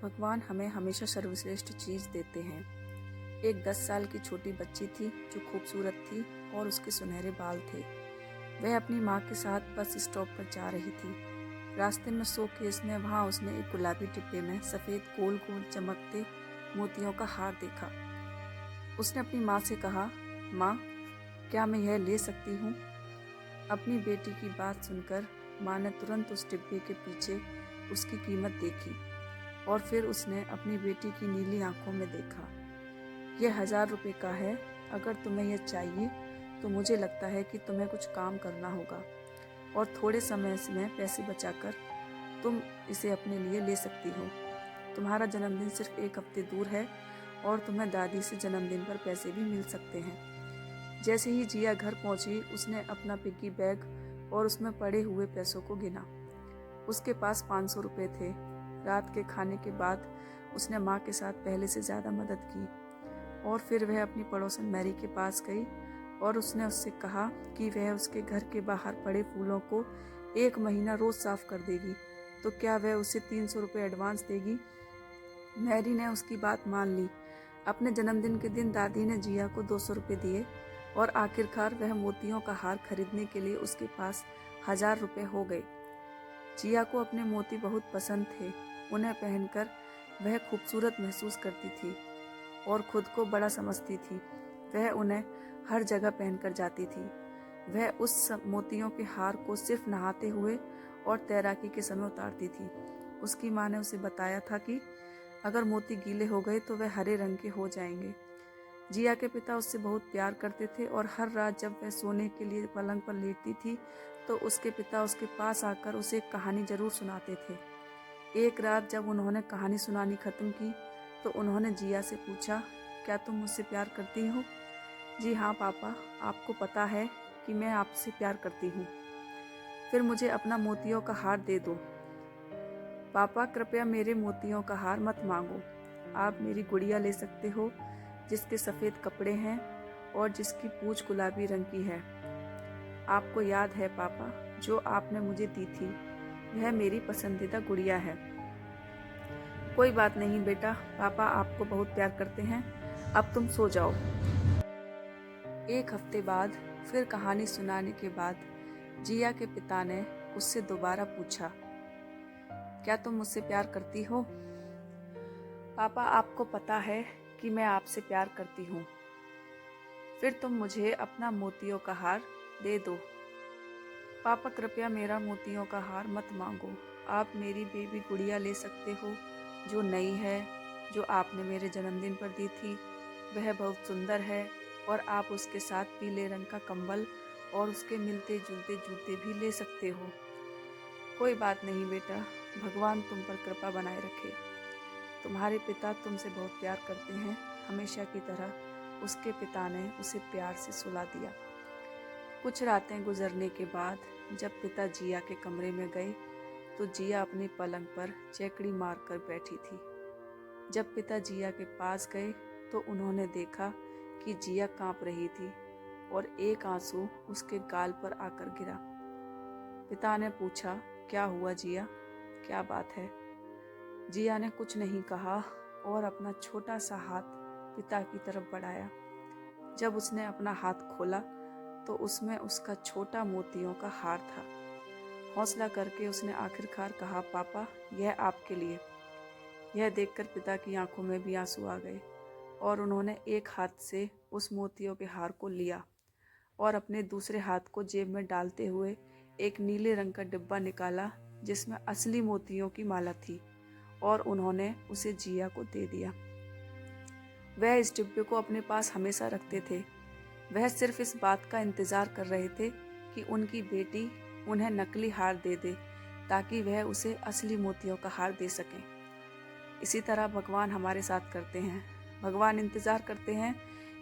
भगवान हमें हमेशा सर्वश्रेष्ठ चीज़ देते हैं। एक 10 साल की छोटी बच्ची थी जो खूबसूरत थी और उसके सुनहरे बाल थे। वह अपनी माँ के साथ बस स्टॉप पर जा रही थी। रास्ते में शोकेस में वहाँ उसने एक गुलाबी डिब्बे में सफ़ेद गोल गोल चमकते मोतियों का हार देखा। उसने अपनी माँ से कहा, माँ, क्या मैं यह ले सकती हूँ? अपनी बेटी की बात सुनकर माँ ने तुरंत उस डिब्बे के पीछे उसकी कीमत देखी और फिर उसने अपनी बेटी की नीली आंखों में देखा। यह 1000 रुपये का है। अगर तुम्हें यह चाहिए तो मुझे लगता है कि तुम्हें कुछ काम करना होगा और थोड़े समय में पैसे बचाकर तुम इसे अपने लिए ले सकती हो। तुम्हारा जन्मदिन सिर्फ 1 हफ्ते दूर है और तुम्हें दादी से जन्मदिन पर पैसे भी मिल सकते हैं। जैसे ही जिया घर पहुंची, उसने अपना पिग्गी बैग और उसमें पड़े हुए पैसों को गिना। उसके पास 500 रुपये थे। रात के खाने के बाद उसने माँ के साथ पहले से ज़्यादा मदद की और फिर वह अपनी पड़ोसन मैरी के पास गई और उसने उससे कहा कि वह उसके घर के बाहर पड़े फूलों को 1 महीना रोज़ साफ कर देगी, तो क्या वह उसे 300 रुपये एडवांस देगी। मैरी ने उसकी बात मान ली। अपने जन्मदिन के दिन दादी ने जिया को 200 रुपये दिए और आखिरकार वह मोतियों का हार खरीदने के लिए उसके पास 1000 रुपये हो गए। जिया को अपने मोती बहुत पसंद थे। उन्हें पहनकर वह खूबसूरत महसूस करती थी और खुद को बड़ा समझती थी। वह उन्हें हर जगह पहनकर जाती थी। वह उस मोतियों के हार को सिर्फ नहाते हुए और तैराकी के समय उतारती थी। उसकी माँ ने उसे बताया था कि अगर मोती गीले हो गए तो वह हरे रंग के हो जाएंगे। जिया के पिता उससे बहुत प्यार करते थे और हर रात जब वह सोने के लिए पलंग पर लेटती थी तो उसके पिता उसके पास आकर उसे एक कहानी जरूर सुनाते थे। एक रात जब उन्होंने कहानी सुनानी खत्म की तो उन्होंने जिया से पूछा, क्या तुम मुझसे प्यार करती हो? जी हाँ पापा, आपको पता है कि मैं आपसे प्यार करती हूँ। फिर मुझे अपना मोतियों का हार दे दो। पापा, कृपया मेरे मोतियों का हार मत मांगो। आप मेरी गुड़िया ले सकते हो जिसके सफ़ेद कपड़े हैं और जिसकी पूंछ गुलाबी रंग की है। आपको याद है पापा, जो आपने मुझे दी थी, वह मेरी पसंदीदा गुड़िया है। कोई बात नहीं बेटा, पापा आपको बहुत प्यार करते हैं। अब तुम सो जाओ। 1 हफ्ते बाद फिर कहानी सुनाने के बाद जिया के पिता ने उससे दोबारा पूछा, क्या तुम मुझसे प्यार करती हो? पापा, आपको पता है कि मैं आपसे प्यार करती हूँ। फिर तुम मुझे अपना मोतियों का हार दे दो। पापा, कृपया मेरा मोतियों का हार मत मांगो। आप मेरी बेबी गुड़िया ले सकते हो जो नई है, जो आपने मेरे जन्मदिन पर दी थी। वह बहुत सुंदर है और आप उसके साथ पीले रंग का कंबल और उसके मिलते जुलते जूते भी ले सकते हो। कोई बात नहीं बेटा, भगवान तुम पर कृपा बनाए रखे। तुम्हारे पिता तुमसे बहुत प्यार करते हैं। हमेशा की तरह उसके पिता ने उसे प्यार से सुला दिया। कुछ रातें गुजरने के बाद जब पिता जिया के कमरे में गए तो जिया अपनी पलंग पर चेकड़ी मारकर बैठी थी। जब पिता जिया के पास गए तो उन्होंने देखा कि जिया कांप रही थी और एक आंसू उसके गाल पर आकर गिरा। पिता ने पूछा, क्या हुआ जिया, क्या बात है? जिया ने कुछ नहीं कहा और अपना छोटा सा हाथ पिता की तरफ बढ़ाया। जब उसने अपना हाथ खोला तो उसमें उसका छोटा मोतियों का हार था। हौसला करके उसने आखिरकार कहा, पापा, यह आपके लिए। यह देखकर पिता की आंखों में भी आंसू आ गए और उन्होंने एक हाथ से उस मोतियों के हार को लिया और अपने दूसरे हाथ को जेब में डालते हुए एक नीले रंग का डिब्बा निकाला जिसमें असली मोतियों की माला थी और उन्होंने उसे जिया को दे दिया। वह इस डिब्बे को अपने पास हमेशा रखते थे। वह सिर्फ इस बात का इंतज़ार कर रहे थे कि उनकी बेटी उन्हें नकली हार दे दे ताकि वह उसे असली मोतियों का हार दे सकें। इसी तरह भगवान हमारे साथ करते हैं। भगवान इंतज़ार करते हैं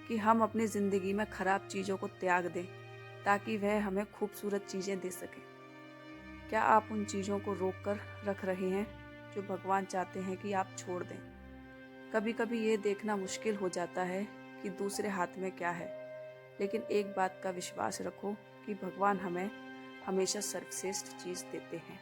कि हम अपनी ज़िंदगी में ख़राब चीज़ों को त्याग दें ताकि वह हमें खूबसूरत चीज़ें दे सकें। क्या आप उन चीज़ों को रोक कर रख रहे हैं जो भगवान चाहते हैं कि आप छोड़ दें? कभी कभी ये देखना मुश्किल हो जाता है कि दूसरे हाथ में क्या है, लेकिन एक बात का विश्वास रखो कि भगवान हमें हमेशा सर्वश्रेष्ठ चीज़ देते हैं।